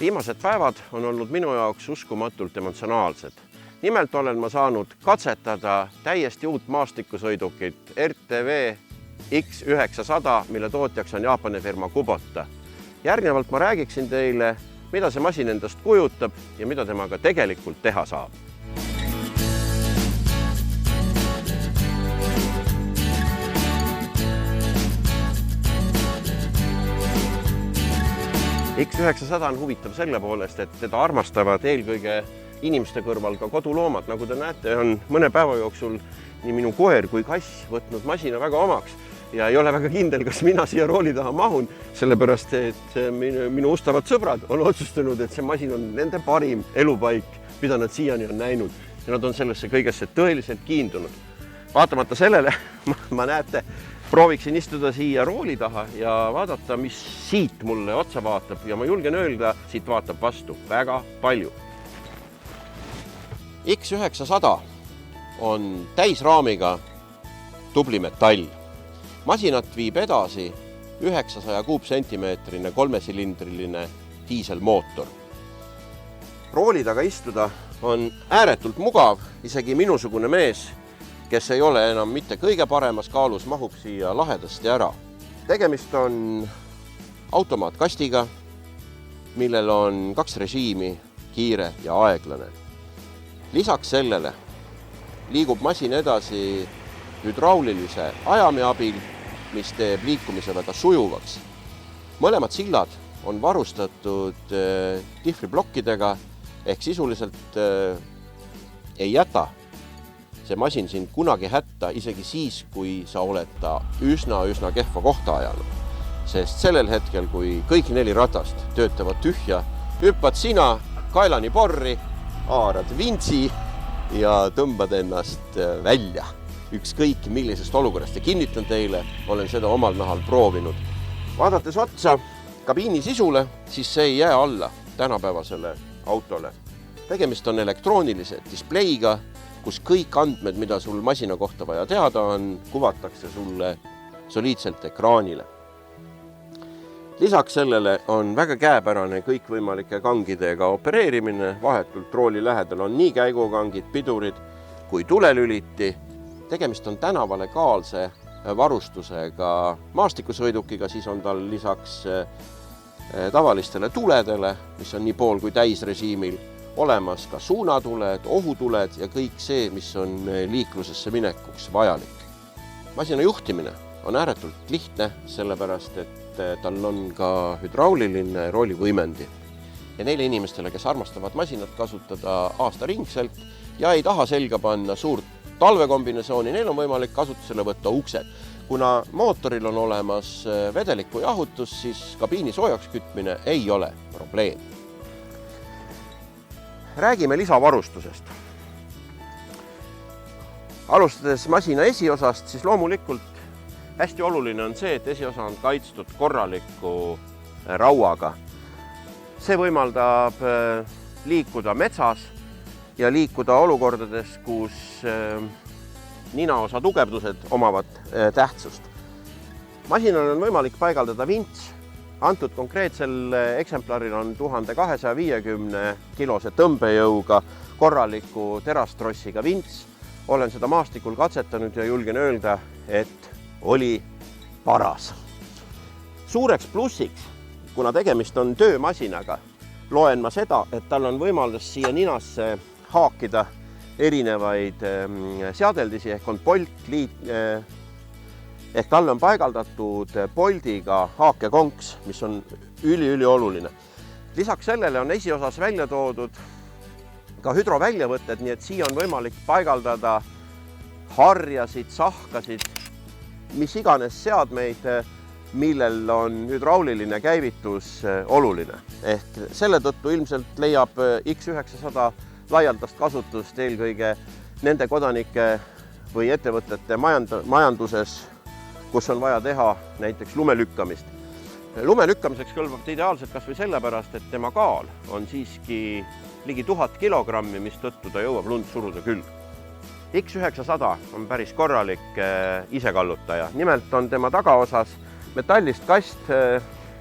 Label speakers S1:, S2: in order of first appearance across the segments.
S1: Viimased päevad on olnud minu jaoks uskumatult emotsionaalsed. Nimelt olen ma saanud katsetada täiesti uut maastikusõidukit RTV X900, mille tootjaks on Jaapani firma Kubota. Järgnevalt ma räägiksin teile, mida see masin endast kujutab ja mida temaga tegelikult teha saab. X900 on huvitav selle poolest, et teda armastavad eelkõige inimeste kõrval ka koduloomad. Nagu te näete, on mõne päeva jooksul nii minu koer kui kass võtnud masina väga omaks ja ei ole väga kindel, kas mina siia rooli taha mahun, sellepärast et minu ustavad sõbrad on otsustanud, et see masin on nende parim elupaik, mida nad siiani on näinud ja nad on sellesse kõigesse tõeliselt kiindunud. Vaatamata sellele, ma näete, prooviksin istuda siia rooli taha ja vaadata, mis siit mulle otsa vaatab ja ma julgen öelda, siit vaatab vastu väga palju. X900 on täisraamiga tubli metall. Masinat viib edasi 900 kuupsentimeetrine 3-silindriline diiselmootor. Rooli taga istuda on ääretult mugav, isegi minusugune mees, kes ei ole enam mitte kõige paremas kaalus, mahub siia lahedasti ära. Tegemist on automaatkastiga, millel on 2 režiimi, kiire ja aeglane. Lisaks sellele liigub masin edasi hüdraulilise ajami abil, mis teeb liikumise väga sujuvaks. Mõlemad sillad on varustatud difriblokkidega ehk sisuliselt ei jäta see masin sind kunagi hätta, isegi siis, kui sa oled ta üsna kehva kohta ajanud. Sest sellel hetkel, kui kõik 4 ratast töötavad tühja, hüppad sina kaelani porri, haarad vintsi ja tõmbad ennast välja. Ükskõik millisest olukorrast ja kinnitan teile, olen seda omal nahal proovinud. Vaadates otsa kabiini sisule, siis see ei jää alla tänapäevasele autole. Tegemist on elektroonilise displeiga, kus kõik andmed, mida sul masina kohta vaja teada on, kuvatakse sulle soliidselt ekraanile. Lisaks sellele on väga käepärane kõikvõimalike kangidega opereerimine. Vahetult rooli lähedal on nii käigukangid, pidurid kui tulelüliti. Tegemist on tänavalegaalse varustusega maastikusõidukiga, siis on tal lisaks tavalistele tuledele, mis on nii pool kui täisrežiimil, olemas ka suunatuled, ohutuled ja kõik see, mis on liiklusesse minekuks vajalik. Masina juhtimine on ääretult lihtne, sellepärast et tal on ka hüdrauliline roolivõimendi. Ja neile inimestele, kes armastavad masinat kasutada aastaringselt ja ei taha selga panna suurt talvekombinatsiooni, neil on võimalik kasutusele võtta uksed. Kuna mootoril on olemas vedeliku jahutus, siis kabiini soojaks kütmine ei ole probleem. Räägime lisavarustusest. Alustades masina esiosast, siis loomulikult hästi oluline on see, et esiosa on kaitstud korraliku rauaga. See võimaldab liikuda metsas ja liikuda olukordades, kus ninaosa tugevdused omavad tähtsust. Masinal on võimalik paigaldada vints. Antud konkreetsel eksemplaril on 1250 kilose tõmbejõuga korraliku terastrossiga vints. Olen seda maastikul katsetanud ja julgen öelda, et oli paras. Suureks plussiks, kuna tegemist on töömasinaga, loen ma seda, et tal on võimalus siia ninasse haakida erinevaid seadeldisi ehk on ehk talle on paigaldatud poldiga haakekonks, mis on ülioluline. Lisaks sellele on esiosas välja toodud ka hüdroväljavõtted, nii et siia on võimalik paigaldada harjasid, sahkasid, mis iganes seadmeid, millel on hüdrauliline käivitus oluline. Ehk selle tõttu ilmselt leiab X900 laialdast kasutust eelkõige nende kodanike või ettevõtete majanduses, kus on vaja teha näiteks lumelükkamist. Lumelükkamiseks kõlbab ideaalselt kas või sellepärast, et tema kaal on siiski ligi 1000 kilogrammi, mis tõttu ta jõuab lund suruda küll. X900 on päris korralik isekallutaja. Nimelt on tema tagaosas metallist kast,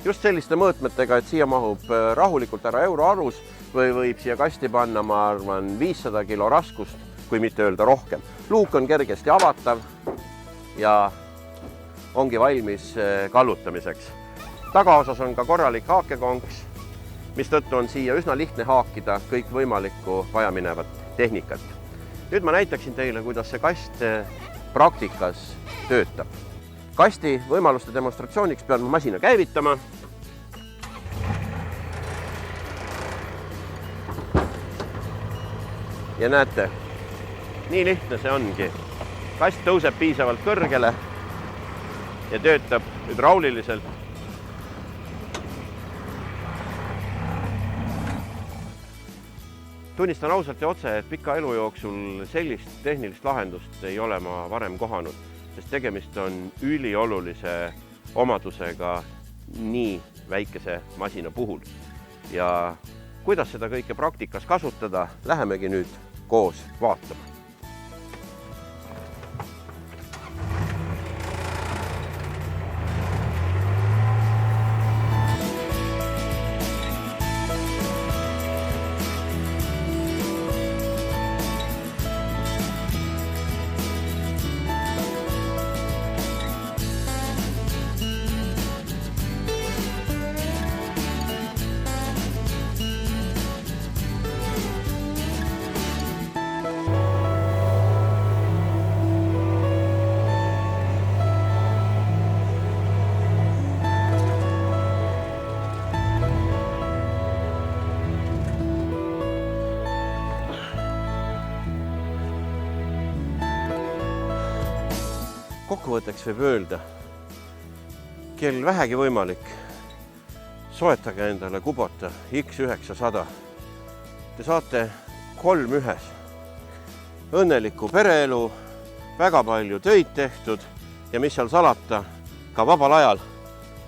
S1: just selliste mõõtmetega, et siia mahub rahulikult ära euroalus või võib siia kasti panna, ma arvan, 500 kilo raskust, kui mitte öelda rohkem. Luuk on kergesti avatav ja ongi valmis kallutamiseks. Tagaosas on ka korralik haakekonks, mistõttu on siia üsna lihtne haakida kõik võimalikku vajaminevat tehnikat. Nüüd ma näitaksin teile, kuidas see kast praktikas töötab. Kasti võimaluste demonstratsiooniks pean masina käivitama. Ja näete, nii lihtne see ongi. Kast tõuseb piisavalt kõrgele ja töötab hüdrauliliselt. Tunnistan ausalt ja otse, et pika elu jooksul sellist tehnilist lahendust ei ole ma varem kohanud, sest tegemist on üliolulise omadusega nii väikese masina puhul. Ja kuidas seda kõike praktikas kasutada, lähemegi nüüd koos vaatama. Kokkuvõtteks võib öelda, kel vähegi võimalik, soetage endale Kubota X900. Te saate 3 ühes. Õnneliku pereelu, väga palju töid tehtud ja mis seal salata, ka vabal ajal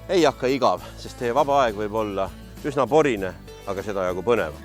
S1: ei hakka igav, sest teie vaba aeg võib olla üsna porine, aga seda jagu põnev.